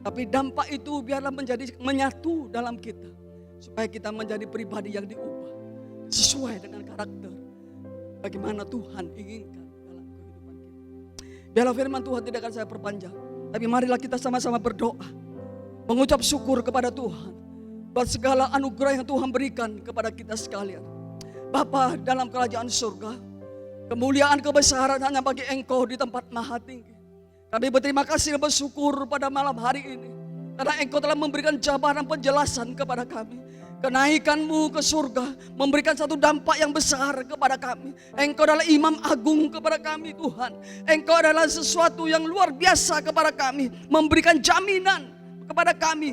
Tapi dampak itu biarlah menjadi menyatu dalam kita. Supaya kita menjadi pribadi yang diubah. Sesuai dengan karakter. Bagaimana Tuhan inginkan dalam kehidupan kita. Biarlah firman Tuhan tidak akan saya perpanjang. Tapi marilah kita sama-sama berdoa. Mengucap syukur kepada Tuhan. Buat segala anugerah yang Tuhan berikan kepada kita sekalian. Bapa dalam kerajaan surga. Kemuliaan kebesaran hanya bagi Engkau di tempat maha tinggi. Kami berterima kasih dan bersyukur pada malam hari ini. Karena Engkau telah memberikan jabaran penjelasan kepada kami. Kenaikan-Mu ke surga memberikan satu dampak yang besar kepada kami. Engkau adalah imam agung kepada kami Tuhan. Engkau adalah sesuatu yang luar biasa kepada kami. Memberikan jaminan kepada kami.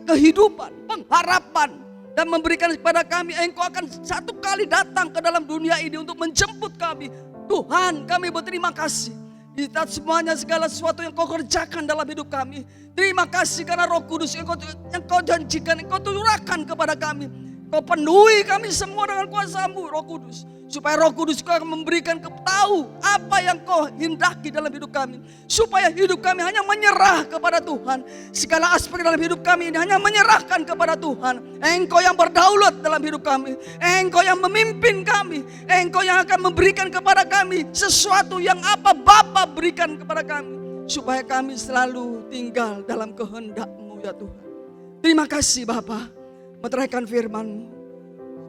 Kehidupan, pengharapan. Dan memberikan kepada kami Engkau akan satu kali datang ke dalam dunia ini untuk menjemput kami. Tuhan, kami berterima kasih. Di atas semuanya segala sesuatu yang Kau kerjakan dalam hidup kami. Terima kasih karena Roh Kudus yang Kau janjikan, yang Kau curahkan kepada kami. Kau penuhi kami semua dengan kuasa-Mu, Roh Kudus. Supaya Roh Kudus Kau akan memberikan tahu apa yang Kau hendaki dalam hidup kami. Supaya hidup kami hanya menyerah kepada Tuhan. Segala aspek dalam hidup kami ini hanya menyerahkan kepada Tuhan. Engkau yang berdaulat dalam hidup kami. Engkau yang memimpin kami. Engkau yang akan memberikan kepada kami sesuatu yang apa Bapa berikan kepada kami. Supaya kami selalu tinggal dalam kehendak-Mu ya Tuhan. Terima kasih Bapa. Meteraikan firman-Mu.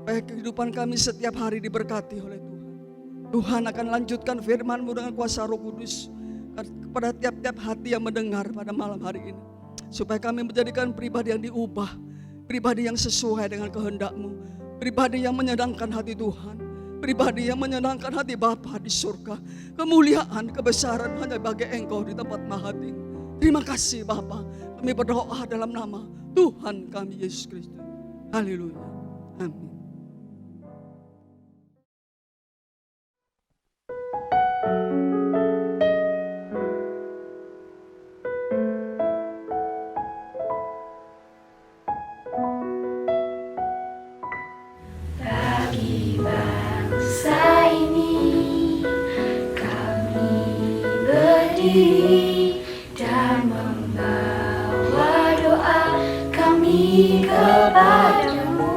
Supaya kehidupan kami setiap hari diberkati oleh Tuhan. Tuhan akan lanjutkan firman-Mu dengan kuasa Roh Kudus. Kepada tiap-tiap hati yang mendengar pada malam hari ini. Supaya kami menjadikan pribadi yang diubah. Pribadi yang sesuai dengan kehendak-Mu. Pribadi yang menyenangkan hati Tuhan. Pribadi yang menyenangkan hati Bapa di surga. Kemuliaan, kebesaran hanya bagi Engkau di tempat maha tinggi. Terima kasih Bapa. Kami berdoa dalam nama Tuhan kami Yesus Kristus. Haleluya. Amin. Bagi bangsa ini kami berdiri dan membawa doa kami kepadamu.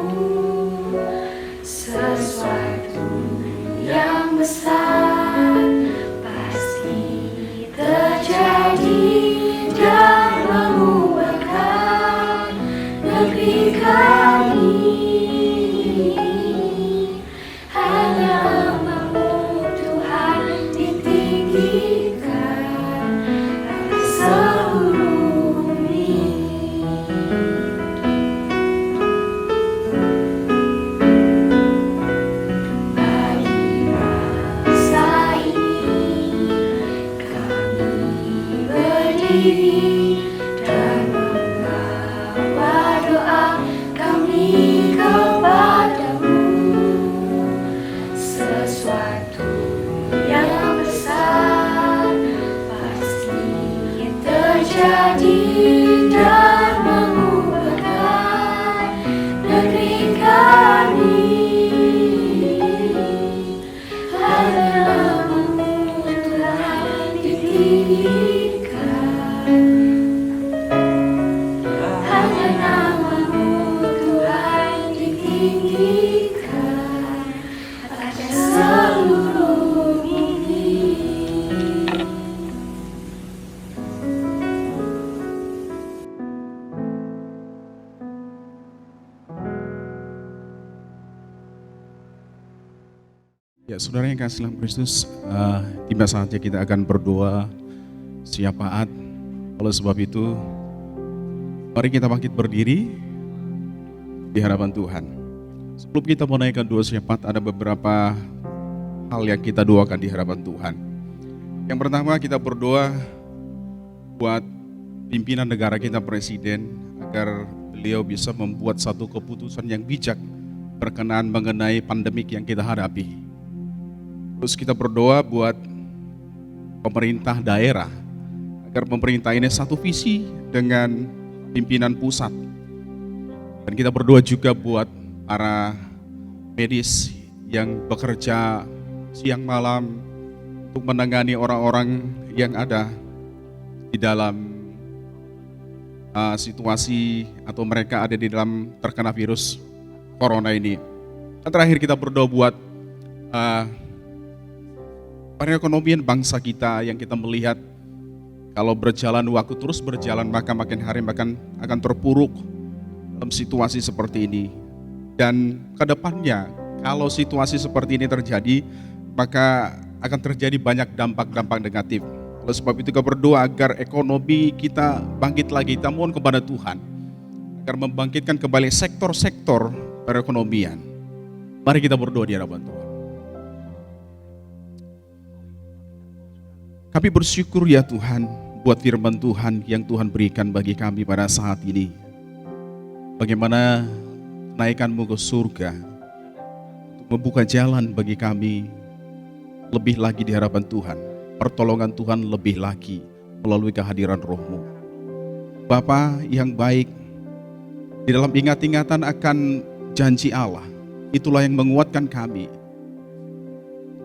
Sesuatu yang besar pasti terjadi dan mengubahkan negeri kami. Hanya nama-Mu Tuhan ditinggikan atas seluruh bumi. Bagi bangsa ini kami berdiri dan membawa doa kami kepadamu. Sesuatu yang besar pasti terjadi dan mengubahkan negeri kami. Hanya nama-Mu Tuhan ditinggikan. Hanya nama-Mu Tuhan ditinggikan atas seluruh bumi. Ya, saudara yang kasih dalam Kristus, tiba saatnya kita akan berdoa syafaat. Oleh sebab itu, mari kita bangkit berdiri di hadapan Tuhan. Sebelum kita menaikkan doa syafaat, ada beberapa hal yang kita doakan di hadapan Tuhan. Yang pertama, kita berdoa buat pimpinan negara kita, Presiden, agar beliau bisa membuat satu keputusan yang bijak berkenaan mengenai pandemik yang kita hadapi. Terus kita berdoa buat pemerintah daerah, agar pemerintah ini satu visi dengan pimpinan pusat. Dan kita berdoa juga buat para medis yang bekerja siang malam untuk menangani orang-orang yang ada di dalam situasi atau mereka ada di dalam terkena virus corona ini. Dan terakhir kita berdoa buat perekonomian bangsa kita yang kita melihat kalau berjalan waktu terus berjalan maka makin hari makin akan terpuruk dalam situasi seperti ini. Dan ke depannya kalau situasi seperti ini terjadi maka akan terjadi banyak dampak-dampak negatif. Oleh sebab itu kita berdoa agar ekonomi kita bangkit lagi. Kita mohon kepada Tuhan agar membangkitkan kembali sektor-sektor perekonomian. Mari kita berdoa di hadapan Tuhan. Kami bersyukur ya Tuhan buat firman Tuhan yang Tuhan berikan bagi kami pada saat ini. Bagaimana kenaikan-Mu ke surga untuk membuka jalan bagi kami lebih lagi di hadapan Tuhan. Pertolongan Tuhan lebih lagi melalui kehadiran Roh-Mu. Bapa yang baik, di dalam ingat-ingatan akan janji Allah, itulah yang menguatkan kami.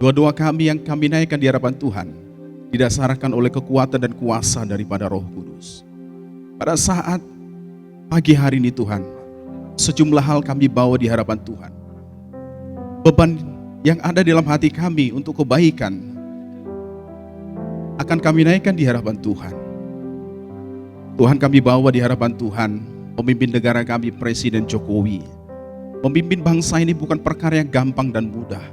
Doa-doa kami yang kami naikkan di hadapan Tuhan didasarkan oleh kekuatan dan kuasa daripada Roh Kudus. Pada saat pagi hari ini Tuhan, sejumlah hal kami bawa di hadapan Tuhan. Beban yang ada dalam hati kami untuk kebaikan akan kami naikkan di hadapan Tuhan. Tuhan, kami bawa di hadapan Tuhan pemimpin negara kami, Presiden Jokowi. Memimpin bangsa ini bukan perkara yang gampang dan mudah.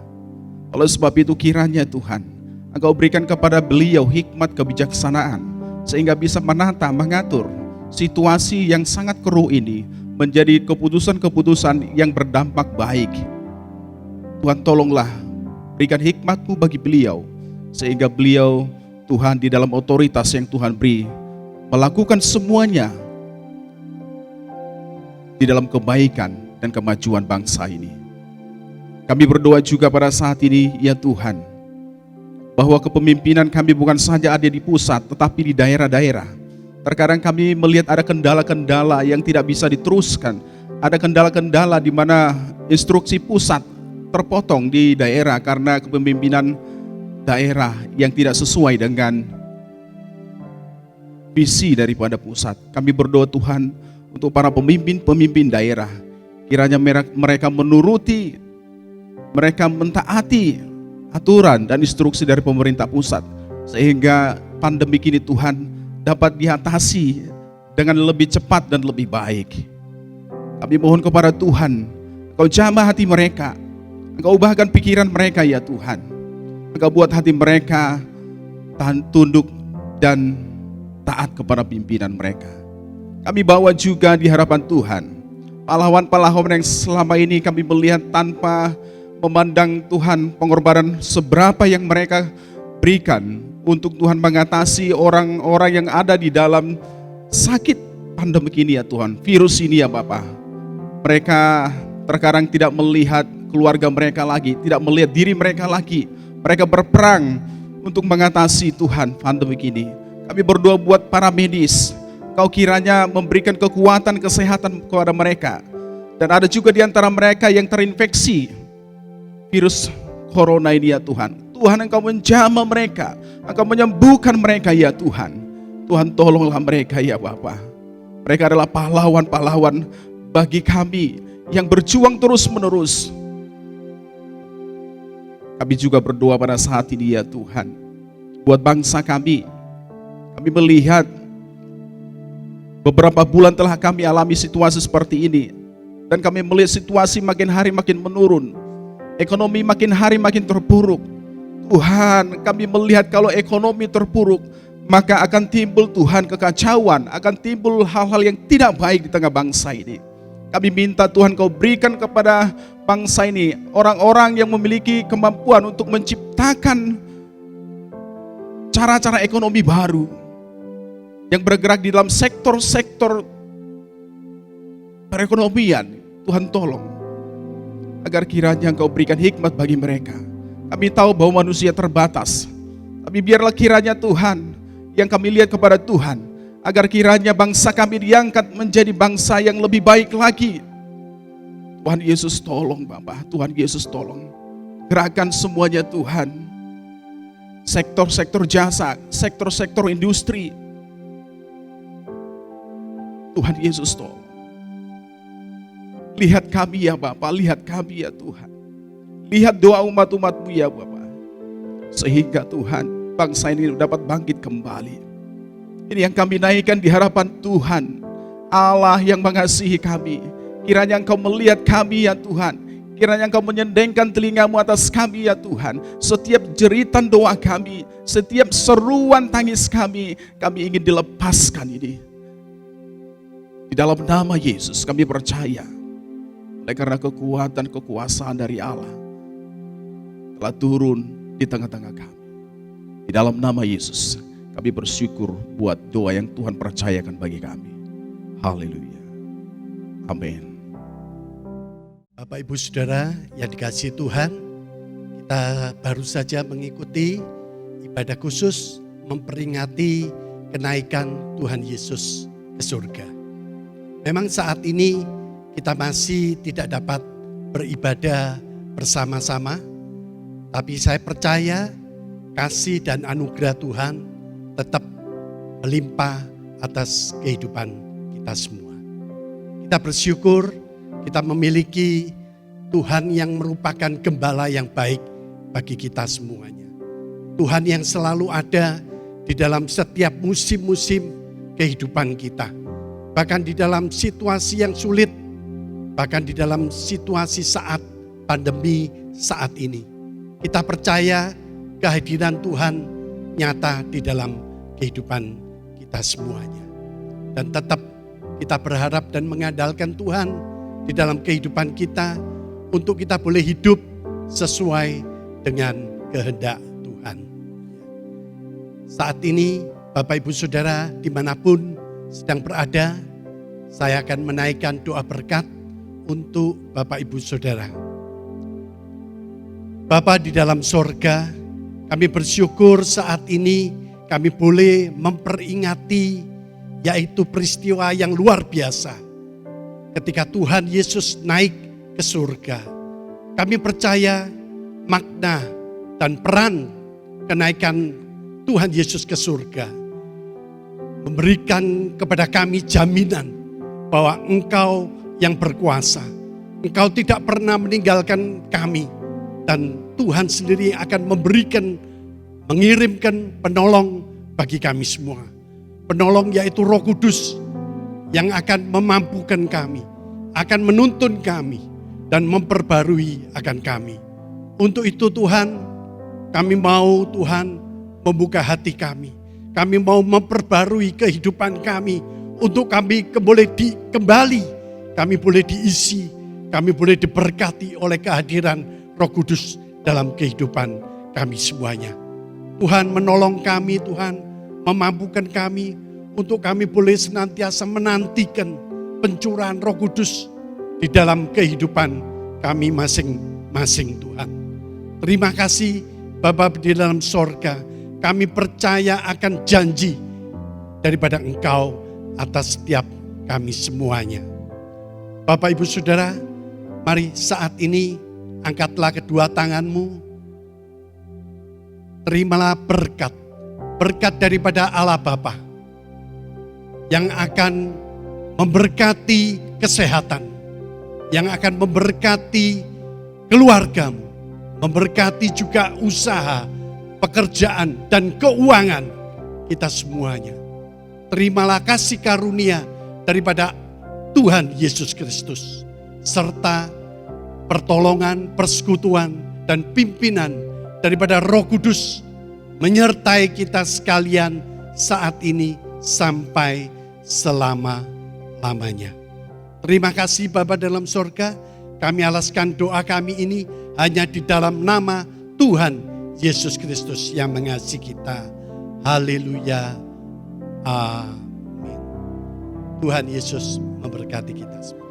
Oleh sebab itu kiranya Tuhan Engkau berikan kepada beliau hikmat kebijaksanaan sehingga bisa menata, mengatur situasi yang sangat keruh ini menjadi keputusan-keputusan yang berdampak baik. Tuhan, tolonglah berikan hikmat-Mu bagi beliau sehingga beliau Tuhan di dalam otoritas yang Tuhan beri melakukan semuanya di dalam kebaikan dan kemajuan bangsa ini. Kami berdoa juga pada saat ini ya Tuhan, bahwa kepemimpinan kami bukan saja ada di pusat tetapi di daerah-daerah. Terkadang kami melihat ada kendala-kendala yang tidak bisa diteruskan. Ada kendala-kendala di mana instruksi pusat terpotong di daerah karena kepemimpinan daerah yang tidak sesuai dengan visi daripada pusat. Kami berdoa Tuhan untuk para pemimpin-pemimpin daerah. Kiranya mereka menuruti, mereka mentaati aturan dan instruksi dari pemerintah pusat sehingga pandemi ini Tuhan dapat diatasi dengan lebih cepat dan lebih baik. Kami mohon kepada Tuhan, Engkau jamah hati mereka, Engkau ubahkan pikiran mereka ya Tuhan. Engkau buat hati mereka tunduk dan taat kepada pimpinan mereka. Kami bawa juga di hadapan Tuhan pahlawan-pahlawan yang selama ini kami melihat tanpa memandang Tuhan pengorbanan seberapa yang mereka berikan untuk Tuhan mengatasi orang-orang yang ada di dalam sakit pandemi ini ya Tuhan, virus ini ya Bapa. Mereka terkadang tidak melihat keluarga mereka lagi, tidak melihat diri mereka lagi. Mereka berperang untuk mengatasi Tuhan pandemi ini. Kami berdoa buat para medis, Kau kiranya memberikan kekuatan kesehatan kepada mereka. Dan ada juga di antara mereka yang terinfeksi virus corona ini ya Tuhan. Tuhan, Engkau menjamah mereka, Engkau menyembuhkan mereka ya Tuhan. Tuhan, tolonglah mereka ya Bapa. Mereka adalah pahlawan-pahlawan bagi kami yang berjuang terus-menerus. Kami juga berdoa pada saat ini ya Tuhan, buat bangsa kami. Kami melihat beberapa bulan telah kami alami situasi seperti ini. Dan kami melihat situasi makin hari makin menurun. Ekonomi makin hari makin terpuruk. Tuhan, kami melihat kalau ekonomi terpuruk, maka akan timbul Tuhan kekacauan, akan timbul hal-hal yang tidak baik di tengah bangsa ini. Kami minta Tuhan Kau berikan kepada bangsa ini orang-orang yang memiliki kemampuan untuk menciptakan cara-cara ekonomi baru yang bergerak di dalam sektor-sektor perekonomian. Tuhan, tolong agar kiranya Engkau berikan hikmat bagi mereka. Kami tahu bahwa manusia terbatas, tapi biarlah kiranya Tuhan yang kami lihat kepada Tuhan, agar kiranya bangsa kami diangkat menjadi bangsa yang lebih baik lagi. Tuhan Yesus tolong Bapa, Tuhan Yesus tolong. Gerakan semuanya Tuhan. Sektor-sektor jasa, sektor-sektor industri. Tuhan Yesus tolong. Lihat kami ya Bapa, lihat kami ya Tuhan. Lihat doa umat-umat-Mu ya Bapa. Sehingga Tuhan, bangsa ini dapat bangkit kembali. Ini yang kami naikkan di hadapan Tuhan, Allah yang mengasihi kami. Kiranya Engkau melihat kami ya Tuhan. Kiranya Engkau menyendengkan telinga-Mu atas kami ya Tuhan. Setiap jeritan doa kami, setiap seruan tangis kami ingin dilepaskan ini. Di dalam nama Yesus kami percaya. Oleh karena kekuatan, kekuasaan dari Allah telah turun di tengah-tengah kami. Di dalam nama Yesus kami bersyukur buat doa yang Tuhan percayakan bagi kami. Haleluya. Amin. Bapak Ibu Saudara yang dikasihi Tuhan, kita baru saja mengikuti ibadah khusus memperingati kenaikan Tuhan Yesus ke surga. Memang saat ini kita masih tidak dapat beribadah bersama-sama, tapi saya percaya kasih dan anugerah Tuhan tetap melimpah atas kehidupan kita semua. Kita bersyukur kita memiliki Tuhan yang merupakan gembala yang baik bagi kita semuanya. Tuhan yang selalu ada di dalam setiap musim-musim kehidupan kita. Bahkan di dalam situasi yang sulit, bahkan di dalam situasi saat pandemi saat ini. Kita percaya kehadiran Tuhan nyata di dalam kehidupan kita semuanya. Dan tetap kita berharap dan mengandalkan Tuhan di dalam kehidupan kita untuk kita boleh hidup sesuai dengan kehendak Tuhan. Saat ini Bapak Ibu Saudara dimanapun sedang berada, saya akan menaikkan doa berkat untuk Bapak Ibu Saudara. Bapa di dalam sorga, kami bersyukur saat ini kami boleh memperingati yaitu peristiwa yang luar biasa. Ketika Tuhan Yesus naik ke surga, kami percaya makna dan peran kenaikan Tuhan Yesus ke surga memberikan kepada kami jaminan bahwa Engkau yang berkuasa. Engkau tidak pernah meninggalkan kami. Dan Tuhan sendiri akan mengirimkan penolong bagi kami semua. Penolong yaitu Roh Kudus yang akan memampukan kami, akan menuntun kami dan memperbarui akan kami. Untuk itu Tuhan, kami mau Tuhan membuka hati kami. Kami mau memperbarui kehidupan kami untuk kami boleh kembali, kami boleh diisi, kami boleh diberkati oleh kehadiran Roh Kudus dalam kehidupan kami semuanya. Tuhan menolong kami, Tuhan memampukan kami untuk kami boleh senantiasa menantikan pencurahan Roh Kudus di dalam kehidupan kami masing-masing Tuhan. Terima kasih Bapa di dalam sorga, kami percaya akan janji daripada Engkau atas setiap kami semuanya. Bapak Ibu Saudara, mari saat ini angkatlah kedua tanganmu, terimalah berkat daripada Allah Bapa yang akan memberkati kesehatan, yang akan memberkati keluargamu, memberkati juga usaha, pekerjaan dan keuangan kita semuanya. Terimalah kasih karunia daripada Tuhan Yesus Kristus serta pertolongan, persekutuan, dan pimpinan daripada Roh Kudus menyertai kita sekalian saat ini sampai selama-lamanya. Terima kasih Bapa dalam sorga, kami alaskan doa kami ini hanya di dalam nama Tuhan Yesus Kristus yang mengasihi kita. Haleluya. Amin. Tuhan Yesus memberkati kita semua.